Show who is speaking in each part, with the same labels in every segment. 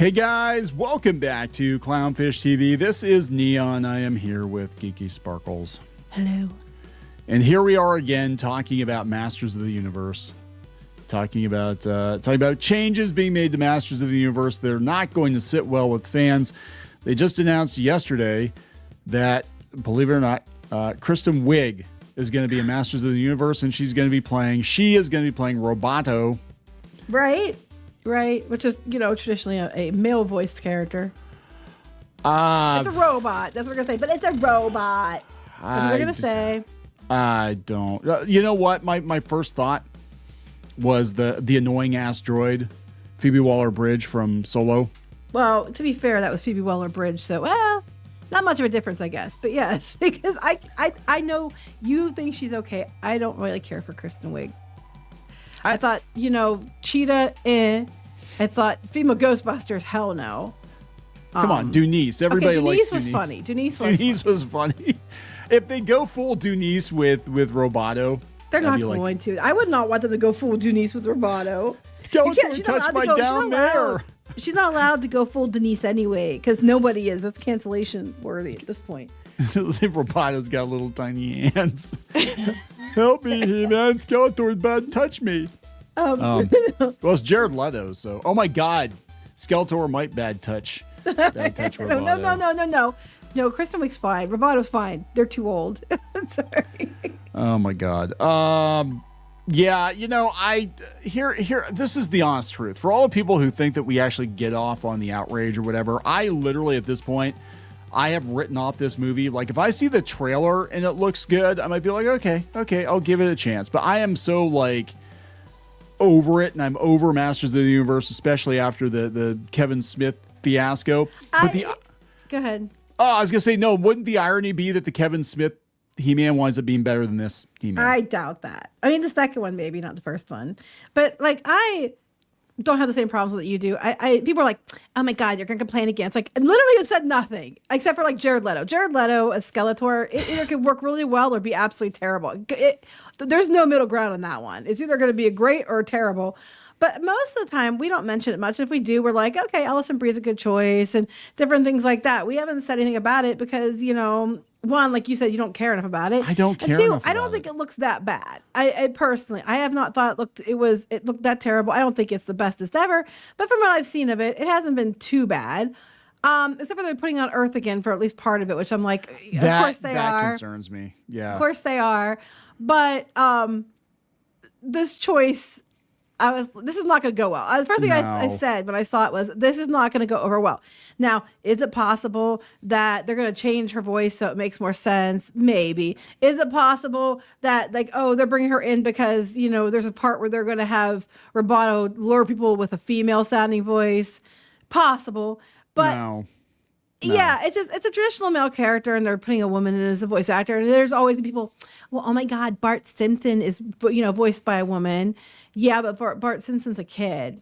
Speaker 1: Hey guys, welcome back to Clownfish TV. This is Kneon. I am here with Geeky Sparkles.
Speaker 2: Hello.
Speaker 1: And here we are again talking about Masters of the Universe. Talking about changes being made to Masters of the Universe. They're not going to sit well with fans. They just announced yesterday that, believe it or not, Kristen Wiig is going to be a Masters of the Universe, and she is going to be playing Roboto.
Speaker 2: Right, which is, traditionally a male-voiced character. It's a robot. That's what we're going to say, but it's a robot. That's what we're going to say.
Speaker 1: I don't. You know what? My first thought was the annoying-ass droid, Phoebe Waller-Bridge from Solo.
Speaker 2: Well, to be fair, that was Phoebe Waller-Bridge, so, not much of a difference, I guess. But yes, because I know you think she's okay. I don't really care for Kristen Wiig. I thought, Cheetah, I thought female Ghostbusters, hell no.
Speaker 1: Come on, Denise. Everybody likes Denise.
Speaker 2: Denise was funny.
Speaker 1: If they go full Denise with Roboto,
Speaker 2: they're not going to. I would not want them to go full Denise with Roboto.
Speaker 1: Don't touch my down there.
Speaker 2: She's not allowed to go full Denise anyway, because nobody is. That's cancellation worthy at this point.
Speaker 1: Roboto's got little tiny hands. Help me, He-Man. Skeletor's bad and touch me. Well, it's Jared Leto, so. Oh my God. Skeletor might bad touch Roboto.
Speaker 2: No, Kristen Wiig's fine. Roboto's fine. They're too old. Sorry.
Speaker 1: Oh my God. Yeah, this is the honest truth. For all the people who think that we actually get off on the outrage or whatever, I literally at this point, I have written off this movie. Like, if I see the trailer and it looks good, I might be like, okay, I'll give it a chance. But I am so over it, and I'm over Masters of the Universe, especially after the Kevin Smith fiasco.
Speaker 2: Go ahead.
Speaker 1: Oh, I was gonna say, no. Wouldn't the irony be that the Kevin Smith He-Man winds up being better than this He-Man?
Speaker 2: I doubt that. I mean, the second one maybe, not the first one. But I don't have the same problems that you do. People are like, oh my God, you're gonna complain again. It's like, literally have said nothing except for Jared Leto. Jared Leto as Skeletor, it either could work really well or be absolutely terrible. There's no middle ground on that one. It's either going to be a great or terrible. But most of the time, we don't mention it much. If we do, we're like, okay, Alison Brie's a good choice and different things like that. We haven't said anything about it because, one, like you said, you don't care enough about it.
Speaker 1: I don't care enough about
Speaker 2: I don't think it looks that bad. I personally, I have not thought it looked that terrible. I don't think it's the bestest ever. But from what I've seen of it, it hasn't been too bad. Except for they're putting on Earth again for at least part of it, which I'm like, of course they are.
Speaker 1: That concerns me. Yeah.
Speaker 2: Of course they are. But this choice, this is not going to go well. The first thing I said when I saw it was, this is not going to go over well. Now, is it possible that they're going to change her voice so it makes more sense? Maybe. Is it possible that they're bringing her in because, there's a part where they're going to have Roboto lure people with a female sounding voice? Possible. But
Speaker 1: no.
Speaker 2: Yeah, it's a traditional male character, and they're putting a woman in as a voice actor. And there's always the people, well, oh my God, Bart Simpson is, voiced by a woman. Yeah, but Bart Simpson's a kid.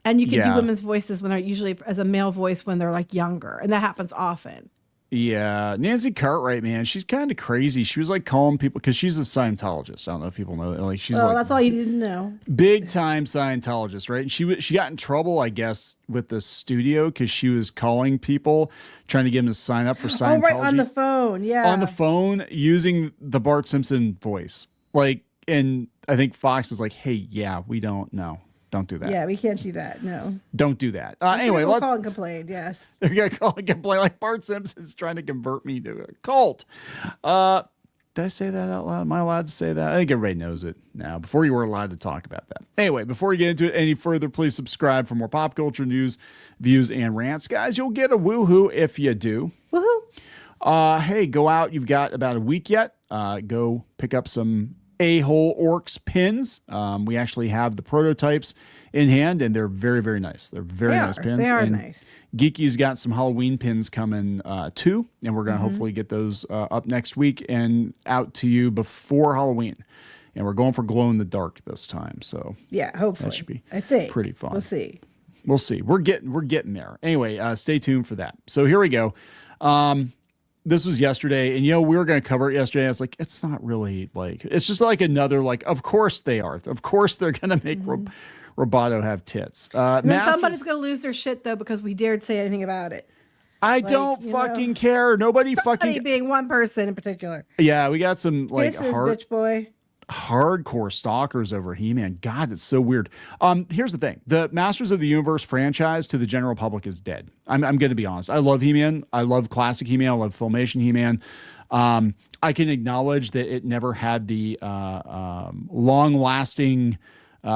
Speaker 2: And you can do women's voices when they're usually as a male voice when they're younger. And that happens often.
Speaker 1: Yeah. Nancy Cartwright, man, she's kind of crazy. She was calling people because she's a Scientologist. I don't know if people know that. She's
Speaker 2: that's all you need to know.
Speaker 1: Big time Scientologist, right? And she got in trouble, I guess, with the studio because she was calling people, trying to get them to sign up for Scientology.
Speaker 2: Oh, right, on the phone. Yeah.
Speaker 1: On the phone using the Bart Simpson voice. And I think Fox was like, hey, yeah, we don't know. Don't do that.
Speaker 2: Yeah, we can't do that. No.
Speaker 1: Don't do that. Anyway,
Speaker 2: let's call and complain. Yes.
Speaker 1: You're gonna call and complain like Bart Simpson's trying to convert me to a cult. Did I say that out loud? Am I allowed to say that? I think everybody knows it now. Before you were allowed to talk about that. Anyway, before we get into it any further, please subscribe for more pop culture news, views, and rants, guys. You'll get a woohoo if you do.
Speaker 2: Woohoo!
Speaker 1: Hey, go out. You've got about a week yet. Go pick up some A-hole Orcs pins. We actually have the prototypes in hand, and they're very, very nice. They're very nice pins.
Speaker 2: They are nice.
Speaker 1: Geeky's got some Halloween pins coming too, and we're going to hopefully get those up next week and out to you before Halloween. And we're going for glow in the dark this time, so
Speaker 2: yeah, hopefully
Speaker 1: that should be pretty fun.
Speaker 2: We'll see.
Speaker 1: We're getting there. Anyway, stay tuned for that. So here we go. This was yesterday, and we were going to cover it yesterday. I was like, it's not really it's just another of course they are. Of course they're going to make Roboto have tits.
Speaker 2: And then somebody's going to lose their shit, though, because we dared say anything about it.
Speaker 1: I don't fucking care. Nobody fucking...
Speaker 2: being one person in particular.
Speaker 1: Yeah, we got some like
Speaker 2: bitch boy.
Speaker 1: Hardcore stalkers over He-Man. God, it's so weird. Here's the thing. The Masters of the Universe franchise to the general public is dead. I'm going to be honest. I love He-Man. I love classic He-Man. I love Filmation He-Man. I can acknowledge that it never had the long-lasting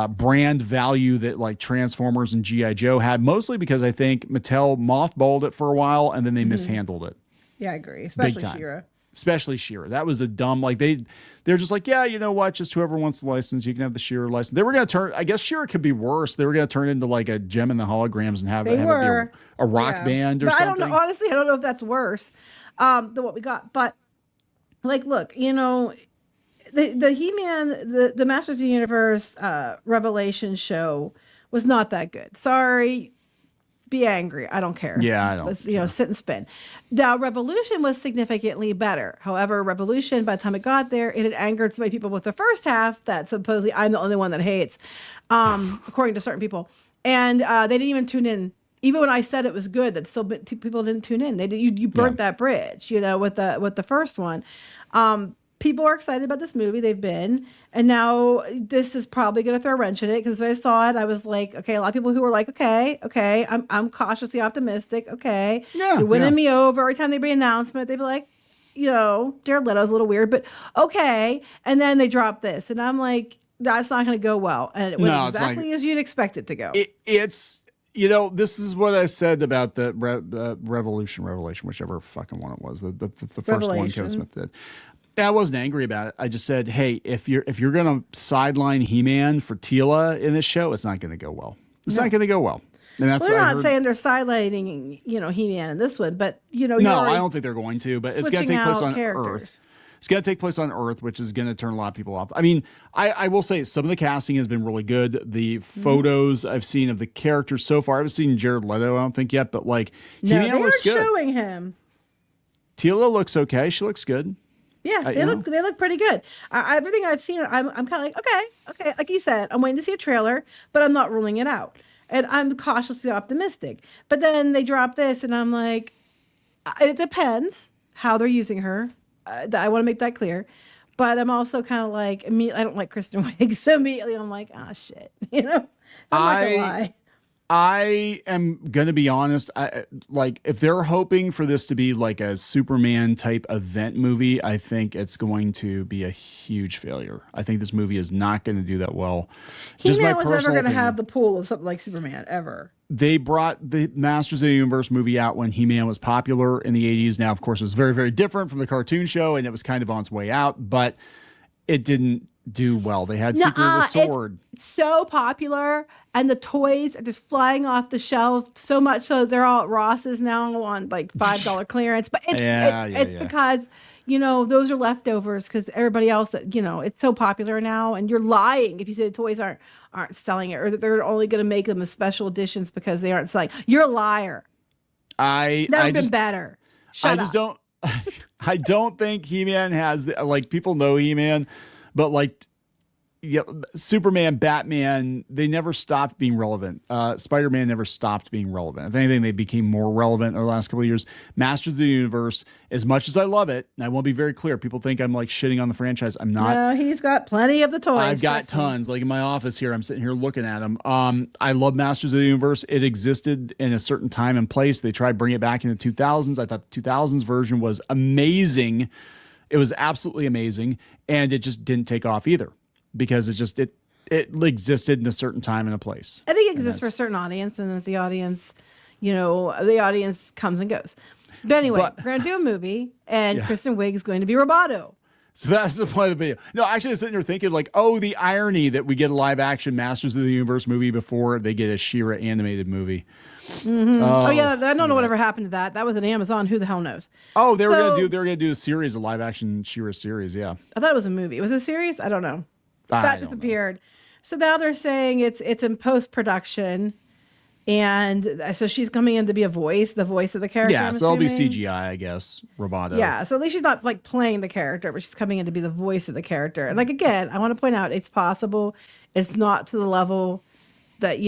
Speaker 1: brand value that like Transformers and G.I. Joe had, mostly because I think Mattel mothballed it for a while and then they mishandled it.
Speaker 2: Yeah, I agree. Especially She-Ra.
Speaker 1: Especially She-Ra. That was a dumb, like they're just like, yeah, you know what? Just whoever wants the license, you can have the She-Ra license. They were going to turn, I guess She-Ra could be worse. They were going to turn into like a Gem and the Holograms and have it be a rock band or something.
Speaker 2: I don't know. Honestly, I don't know if that's worse than what we got. But like, look, you know, the He-Man, the Masters of the Universe Revelation show was not that good. Sorry. Be angry. I don't care.
Speaker 1: Yeah, I don't.
Speaker 2: Let's, sit and spin. Now, Revolution was significantly better. However, Revolution, by the time it got there, it had angered so many people with the first half that supposedly I'm the only one that hates, according to certain people. And they didn't even tune in. Even when I said it was good, that still people didn't tune in. They did. You burnt that bridge, with the first one. People are excited about this movie. They've been. And now this is probably going to throw a wrench in it, because when I saw it, I was like, okay, a lot of people who were like, okay, I'm cautiously optimistic. Okay. You're winning me over. Every time they bring an announcement, they'd be like, Jared Leto's a little weird, but okay. And then they drop this. And I'm like, that's not going to go well. And it went exactly as you'd expect it to go.
Speaker 1: It's, this is what I said about the Revelation, whichever fucking one it was, the first one Kevin Smith did. I wasn't angry about it. I just said, hey, if you're going to sideline He-Man for Tila in this show, it's not going to go well. It's not going to go well. And that's
Speaker 2: we're not saying they're sidelining, He-Man in this one, but
Speaker 1: no, I don't think they're going to. But it's going to take place on Earth. It's going to take place on Earth, which is going to turn a lot of people off. I mean, I will say some of the casting has been really good. The photos I've seen of the characters so far, I haven't seen Jared Leto, I don't think yet, but like He-Man looks good.
Speaker 2: Showing him.
Speaker 1: Tila looks okay. She looks good.
Speaker 2: Yeah, they look pretty good. Everything I've seen, I'm kind of like, okay. Like you said, I'm waiting to see a trailer, but I'm not ruling it out. And I'm cautiously optimistic. But then they drop this, and I'm like, it depends how they're using her. I want to make that clear. But I'm also kind of like, I don't like Kristen Wiig, so immediately I'm like, shit. I'm not gonna lie.
Speaker 1: I am going to be honest. If they're hoping for this to be like a Superman type event movie, I think it's going to be a huge failure. I think this movie is not going to do that well.
Speaker 2: He-Man was never going to have the pool of something like Superman ever.
Speaker 1: They brought the Masters of the Universe movie out when He-Man was popular in the 80s. Now, of course, it was very, very different from the cartoon show, and it was kind of on its way out, but it didn't do well. They had Secret of the Sword.
Speaker 2: It's so popular, and the toys are just flying off the shelf so much so they're all at Ross's now on like $5 clearance. But it's because those are leftovers, because everybody else that it's so popular now, and you're lying if you say the toys aren't selling it, or that they're only going to make them as special editions because they aren't selling. You're a liar. Never been better. Shut up.
Speaker 1: I don't think He-Man has people know He-Man. But Superman, Batman, they never stopped being relevant. Spider-Man never stopped being relevant. If anything, they became more relevant over the last couple of years. Masters of the Universe, as much as I love it, and I want to be very clear, people think I'm shitting on the franchise. I'm not.
Speaker 2: No, he's got plenty of the toys.
Speaker 1: I've got tons. Like in my office here, I'm sitting here looking at them. I love Masters of the Universe. It existed in a certain time and place. They tried bringing it back in the 2000s. I thought the 2000s version was amazing. It was absolutely amazing, and it just didn't take off either, because it existed in a certain time and a place.
Speaker 2: I think it exists for a certain audience, and if the audience, the audience comes and goes. But anyway, we're going to do a movie, and Kristen Wiig is going to be Roboto.
Speaker 1: So that's the point of the video. No, actually, I was sitting here thinking the irony that we get a live action Masters of the Universe movie before they get a She-Ra animated movie.
Speaker 2: Mm-hmm. I don't know whatever happened to that. That was an Amazon. Who the hell knows?
Speaker 1: Oh, they were gonna do a series, a live action She-Ra series. Yeah,
Speaker 2: I thought it was a movie. Was it a series? I don't know. That disappeared. So now they're saying it's in post production, and so she's coming in to be the voice of the character.
Speaker 1: Yeah, so it'll be CGI, I guess. Roboto.
Speaker 2: Yeah, so at least she's not playing the character, but she's coming in to be the voice of the character. And again, I want to point out, it's possible it's not to the level that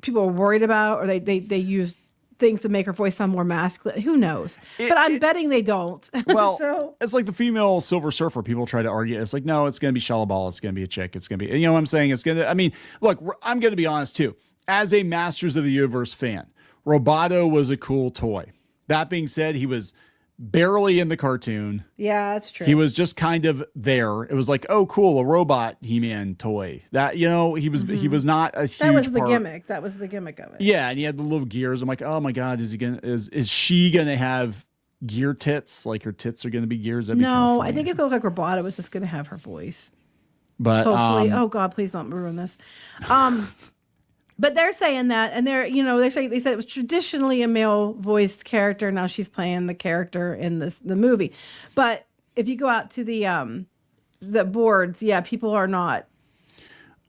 Speaker 2: people are worried about, or they use things to make her voice sound more masculine. Who knows? But I'm betting they don't.
Speaker 1: Well,
Speaker 2: so
Speaker 1: it's like the female Silver Surfer. People try to argue. It's like, no, it's going to be Shalabal. It's going to be a chick. It's going to be, you know what I'm saying? It's going to, I mean, look, I'm going to be honest too. As a Masters of the Universe fan, Roboto was a cool toy. That being said, he was barely in the cartoon.
Speaker 2: Yeah, that's true.
Speaker 1: He was just kind of there. It was like, oh, cool, a robot He-Man toy. That, he was not a huge
Speaker 2: That was the
Speaker 1: part.
Speaker 2: gimmick. That was the gimmick of it.
Speaker 1: Yeah, and he had the little gears. I'm like, oh my god, is she gonna have gear tits? Like her tits are gonna be gears? That'd be kinda funny.
Speaker 2: I think it's going to look like Roboto was just going to have her voice.
Speaker 1: But
Speaker 2: Hopefully, oh God, please don't ruin this. But they're saying that, and they said it was traditionally a male voiced character. Now she's playing the character in the movie. But if you go out to the boards, yeah, people are not.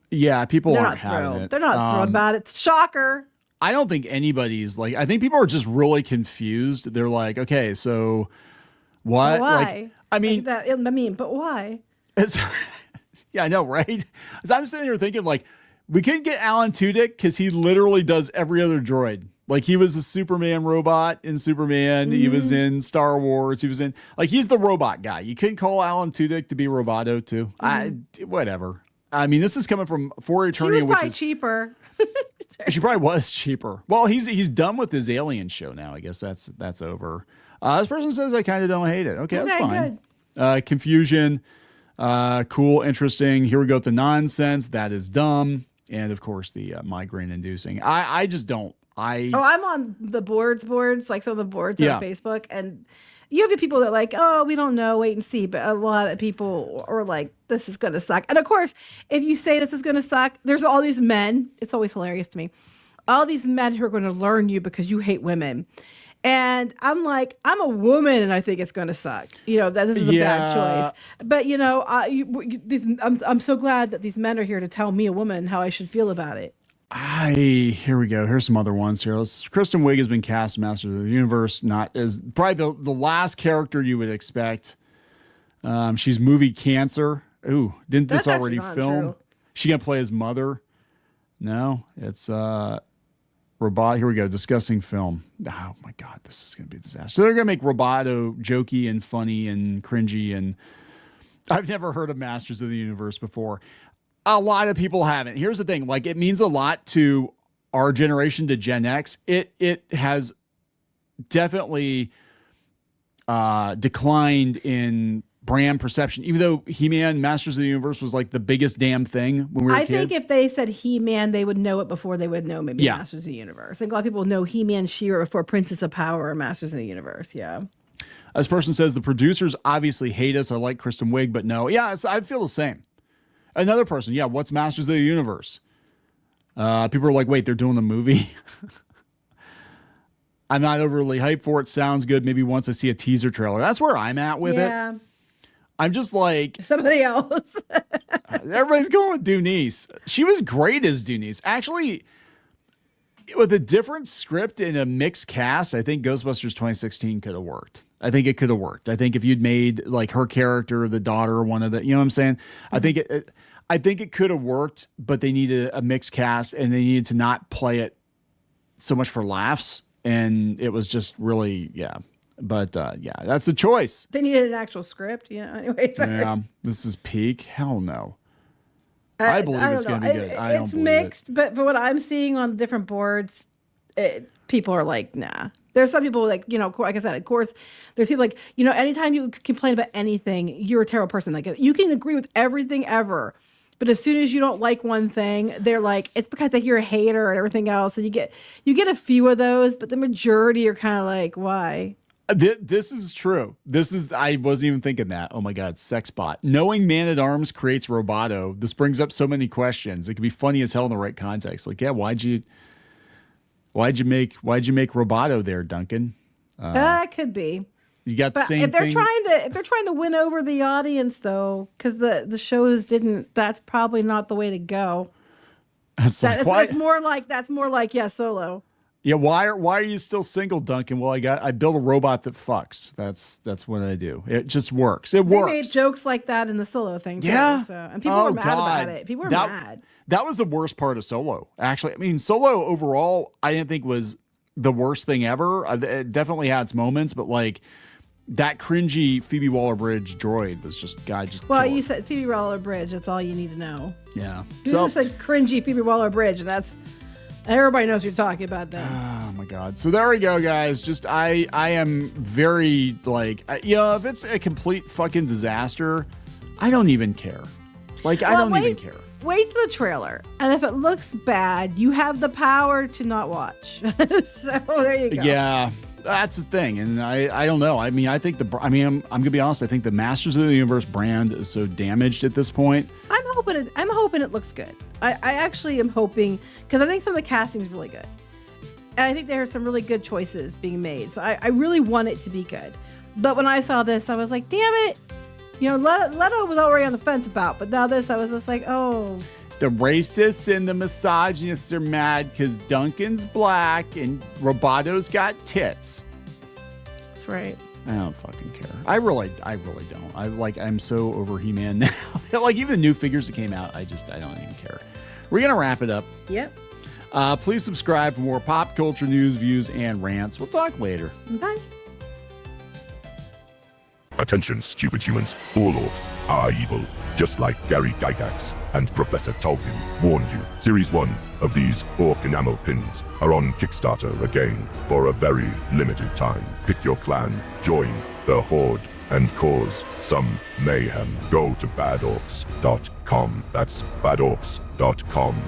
Speaker 1: Yeah, people
Speaker 2: They're
Speaker 1: aren't
Speaker 2: not thrilled.
Speaker 1: having it.
Speaker 2: They're not thrilled about it. Shocker.
Speaker 1: I don't think anybody's like. I think people are just really confused. They're like, okay, so what?
Speaker 2: But why?
Speaker 1: Like, I mean,
Speaker 2: but why?
Speaker 1: It's, yeah, I know, right? So I'm sitting here thinking, like, we couldn't get Alan Tudyk because he literally does every other droid. Like, he was a Superman robot in Superman.
Speaker 2: Mm-hmm.
Speaker 1: He was in Star Wars. He was in, like, he's the robot guy. You couldn't call Alan Tudyk to be Roboto too. Whatever. I mean, this is coming from For Eternity,
Speaker 2: She was probably cheaper.
Speaker 1: She probably was cheaper. Well, he's done with his Alien show now. I guess that's over. This person says I kind of don't hate it. Okay, that's fine. Confusion. Cool, interesting. Here we go with the nonsense. That is dumb. And of course, the migraine inducing. I just don't. I'm
Speaker 2: on the boards, like some of the boards on Facebook, and you have people that are like, oh, we don't know, wait and see. But a lot of people are like, this is going to suck. And of course, if you say this is going to suck, there's all these men. It's always hilarious to me. All these men who are going to learn you because you hate women. And I'm like, I'm a woman and I think it's going to suck. That this is a bad choice. But, I'm so glad that these men are here to tell me, a woman, how I should feel about it.
Speaker 1: Here we go. Here's some other ones here. Kristen Wiig has been cast Masters of the Universe. Not as probably the last character you would expect. She's movie cancer. Ooh, didn't this already film?
Speaker 2: True.
Speaker 1: She gonna play his mother? No, it's Robot. Here we go. Discussing film. Oh my God, this is gonna be a disaster. So they're gonna make Roboto jokey and funny and cringy, and I've never heard of Masters of the Universe before. A lot of people haven't. Here's the thing. Like, it means a lot to our generation, to Gen X. It has definitely declined in brand perception, even though He-Man Masters of the Universe was like the biggest damn thing when we were kids.
Speaker 2: I think if they said He-Man, they would know it before they would know maybe Masters of the Universe. I think a lot of people know He-Man, She-Ra before Princess of Power or Masters of the Universe. Yeah.
Speaker 1: This person says the producers obviously hate us. I like Kristen Wiig, but no. Yeah, I feel the same. Another person, what's Masters of the Universe? People are like, wait, they're doing the movie? I'm not overly hyped for it. Sounds good. Maybe once I see a teaser trailer. That's where I'm at with it. I'm just like...
Speaker 2: Somebody else.
Speaker 1: Everybody's going with Denise. She was great as Denise. Actually, with a different script and a mixed cast, I think Ghostbusters 2016 could have worked. I think it could have worked. I think if you'd made like her character, the daughter, one of the, you know what I'm saying? Mm-hmm. I think it could have worked, but they needed a mixed cast and they needed to not play it so much for laughs. And it was just really, But that's a choice.
Speaker 2: They needed an actual script, anyway. Sorry.
Speaker 1: Yeah, this is peak. Hell no. I believe it's going to be good. I don't
Speaker 2: it's
Speaker 1: believe
Speaker 2: mixed, but for what I'm seeing on different boards, people are like, nah. There's some people like, like I said, of course, there's people like, anytime you complain about anything, you're a terrible person. Like, you can agree with everything ever, but as soon as you don't like one thing, they're like, it's because you're a hater and everything else. And you get a few of those, but the majority are kind of like, why?
Speaker 1: This is true. I wasn't even thinking that. Oh my God, Sexbot. Knowing Man-at-Arms creates Roboto. This brings up so many questions. It could be funny as hell in the right context. Like, why'd you make Roboto there, Duncan?
Speaker 2: That could be.
Speaker 1: You got the same
Speaker 2: if they're
Speaker 1: thing.
Speaker 2: If they're trying to win over the audience though, because the shows didn't, that's probably not the way to go. That's more like Solo.
Speaker 1: Yeah, why are you still single, Duncan? Well, I built a robot that fucks. That's what I do. It just works. It
Speaker 2: They
Speaker 1: works.
Speaker 2: made jokes like that in the Solo thing too.
Speaker 1: Yeah.
Speaker 2: So, and people were mad about it. People were mad.
Speaker 1: That was the worst part of Solo. Actually, I mean, Solo overall, I didn't think was the worst thing ever. It definitely had its moments, but like that cringy Phoebe Waller-Bridge droid was just
Speaker 2: Well, you said Phoebe Waller-Bridge. That's all you need to know.
Speaker 1: Yeah.
Speaker 2: You just said cringy Phoebe Waller-Bridge, and that's everybody knows what you're talking about then.
Speaker 1: Oh my God. So there we go, guys. Just I am very like if it's a complete fucking disaster, I don't even care. Like I don't even care.
Speaker 2: Wait for the trailer, and if it looks bad, you have the power to not watch. So there you go.
Speaker 1: Yeah. That's the thing, and I don't know. I mean, I'm gonna be honest. I think the Masters of the Universe brand is so damaged at this point.
Speaker 2: I'm hoping it looks good. I actually am hoping, because I think some of the casting is really good, and I think there are some really good choices being made. So I really want it to be good. But when I saw this, I was like, damn it. You know, Leto was already on the fence about, but now this, I was just like, oh.
Speaker 1: The racists and the misogynists are mad because Duncan's black and Roboto's got tits.
Speaker 2: That's right.
Speaker 1: I don't fucking care. I really don't. I'm so over He-Man now. Like even the new figures that came out, I don't even care. We're gonna wrap it up.
Speaker 2: Yep.
Speaker 1: Please subscribe for more pop culture news, views, and rants. We'll talk later.
Speaker 2: Bye.
Speaker 3: Attention, stupid humans. All orcs are evil, just like Gary Gygax and Professor Tolkien warned you. Series 1 of these orc enamel pins are on Kickstarter again for a very limited time. Pick your clan, join the Horde, and cause some mayhem. Go to badorcs.com. That's badorcs.com.